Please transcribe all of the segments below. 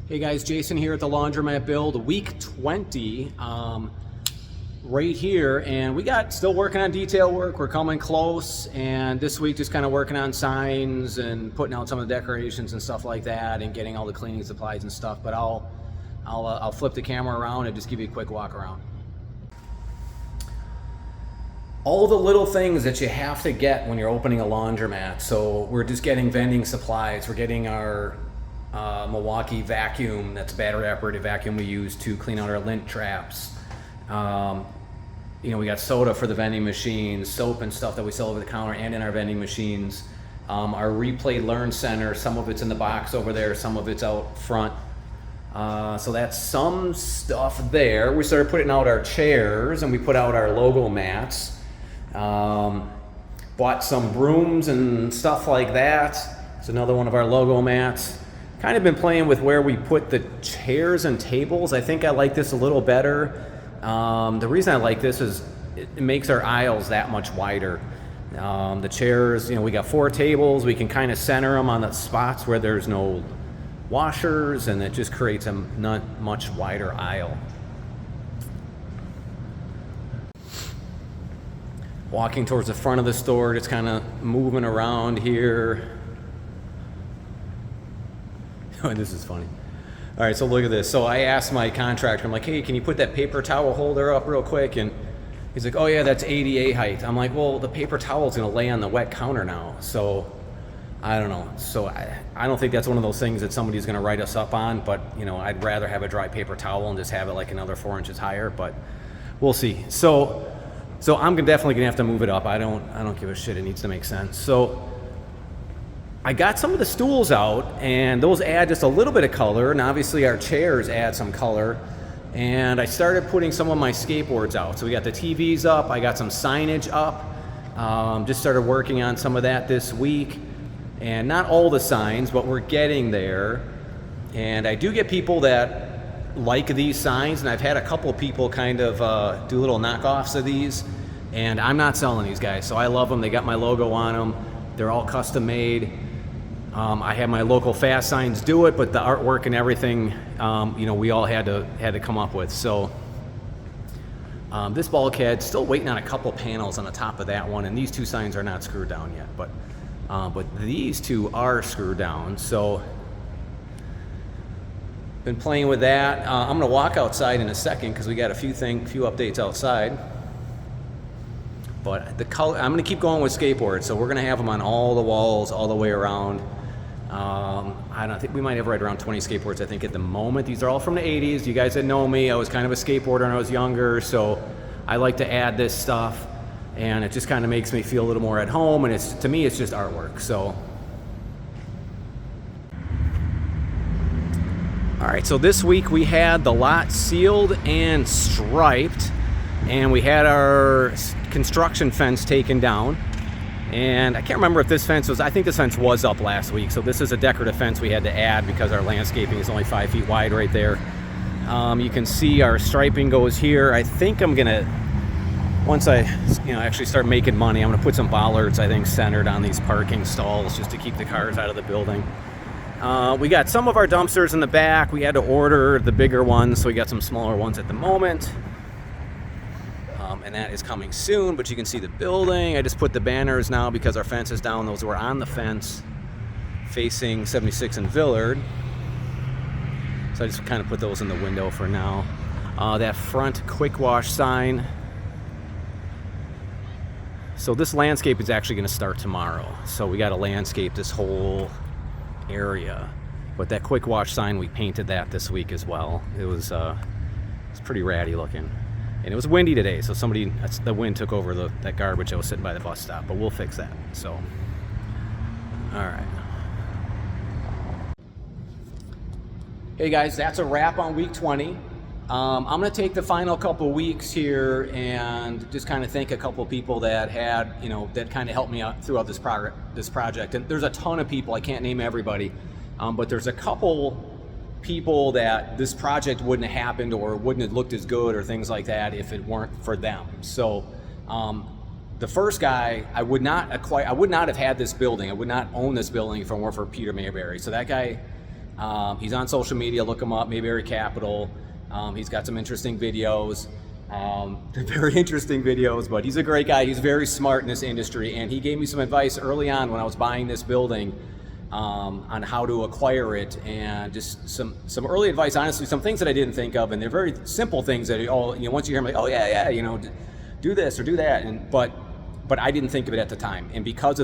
Hey guys, Jason here at the Laundromat build, week 20, right here, and we got still working on detail work. We're coming close, and this week just kind of working on signs and putting out some of the decorations and stuff like that, and getting all the cleaning supplies and stuff. But I'll flip the camera around and just give you a quick walk around. All the little things that you have to get when you're opening a laundromat. So we're just getting vending supplies. We're getting our Milwaukee vacuum, that's battery operated vacuum we use to clean out our lint traps. We got soda for the vending machines, soap and stuff that we sell over the counter and in our vending machines. Our Replay Learn Center, some of it's in the box over there, some of it's out front. So that's some stuff there. We started putting out our chairs and we put out our logo mats. Bought some brooms and stuff like that. It's another one of our logo mats. Kind of been playing with where we put the chairs and tables. I think I like this a little better. The reason I like this is it makes our aisles that much wider. The chairs, we got 4 tables. We can kind of center them on the spots where there's no washers, and it just creates a not much wider aisle. Walking towards the front of the store, just kind of moving around here. Oh, this is funny. All right, so look at this. So I asked my contractor, I'm like, hey, can you put that paper towel holder up real quick? And he's like, oh yeah, that's ADA height. I'm like, well, the paper towel is gonna lay on the wet counter now. So I don't know. So I don't think that's one of those things that somebody's gonna write us up on, but I'd rather have a dry paper towel and just have it like another 4 inches higher, but we'll see. So I'm definitely gonna have to move it up. I don't give a shit, it needs to make sense. So I got some of the stools out, and those add just a little bit of color, and obviously our chairs add some color. And I started putting some of my skateboards out. So we got the TVs up, I got some signage up. Just started working on some of that this week. And not all the signs, but we're getting there. And I do get people that like these signs, and I've had a couple of people kind of do little knockoffs of these. And I'm not selling these guys, so I love them. They got my logo on them. They're all custom made. I had my local fast signs do it, but the artwork and everything, we all had to come up with. So this bulkhead, still waiting on a couple panels on the top of that one, and these 2 signs are not screwed down yet, but these 2 are screwed down. So been playing with that. I'm gonna walk outside in a second because we got a few updates outside. But the color, I'm gonna keep going with skateboards, so we're gonna have them on all the walls, all the way around. I don't think we might have right around 20 skateboards, I think, at the moment. These are all from the 80s. You guys that know me, I was kind of a skateboarder when I was younger, so I like to add this stuff, and it just kind of makes me feel a little more at home, and to me, it's just artwork. So, all right, so this week we had the lot sealed and striped, and we had our construction fence taken down. And I can't remember if this fence I think this fence was up last week. So this is a decorative fence we had to add because our landscaping is only 5 feet wide right there. You can see our striping goes here. I think I'm gonna, once I actually start making money, I'm gonna put some bollards, I think, centered on these parking stalls just to keep the cars out of the building. We got some of our dumpsters in the back. We had to order the bigger ones, so we got some smaller ones at the moment. And that is coming soon, but you can see the building. I just put the banners now because our fence is down. Those were on the fence facing 76 and Villard. So I just kind of put those in the window for now. That front quick wash sign. So this landscape is actually going to start tomorrow. So we got to landscape this whole area. But that quick wash sign, we painted that this week as well. It's pretty ratty looking. And it was windy today, so the wind took over that garbage that was sitting by the bus stop, but we'll fix that. So, all right. Hey guys, that's a wrap on week 20. I'm gonna take the final couple weeks here and just kind of thank a couple people that had, that kind of helped me out throughout this project. And there's a ton of people, I can't name everybody, but there's a couple people that this project wouldn't have happened or wouldn't have looked as good or things like that if it weren't for them. So the first guy, I would not have had this building. I would not own this building if it weren't for Peter Mayberry. So that guy He's on social media, look him up, Mayberry Capital. He's got some interesting videos, very interesting videos, but he's a great guy. He's very smart in this industry, and he gave me some advice early on when I was buying this building on how to acquire it, and just some early advice, honestly, some things that I didn't think of, and they're very simple things that once you hear them, like, oh yeah, do this or do that, but I didn't think of it at the time, and because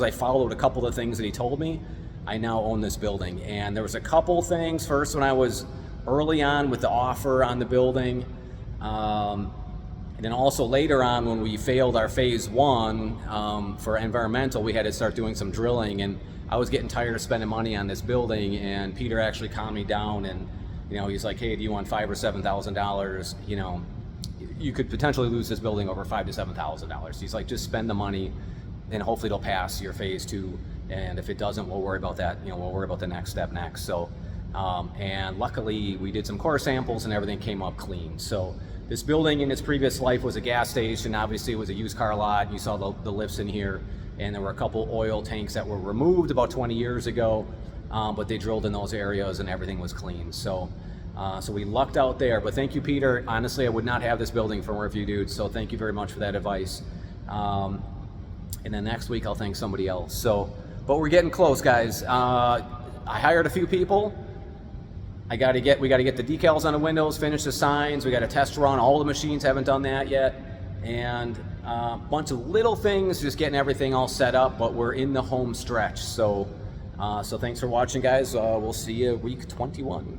I followed a couple of things that he told me, I now own this building. And there was a couple things. First, when I was early on with the offer on the building, and then also later on when we failed our phase 1 for environmental, we had to start doing some drilling, and I was getting tired of spending money on this building, and Peter actually calmed me down, and he's like, hey, do you want $5,000 or $7,000? You could potentially lose this building over $5,000 to $7,000. He's like, just spend the money, and hopefully it'll pass your phase 2. And if it doesn't, we'll worry about that. We'll worry about the next step next. So, and luckily we did some core samples and everything came up clean. So this building in its previous life was a gas station. Obviously it was a used car lot. You saw the lifts in here, and there were a couple oil tanks that were removed about 20 years ago, but they drilled in those areas and everything was clean. So we lucked out there. But thank you, Peter. Honestly, I would not have this building for more of you dudes. So thank you very much for that advice. And then next week I'll thank somebody else. But we're getting close, guys. I hired a few people. We got to get the decals on the windows, finish the signs. We got to test run. All the machines haven't done that yet, and a bunch of little things, just getting everything all set up. But we're in the home stretch. So thanks for watching, guys. We'll see you week 21.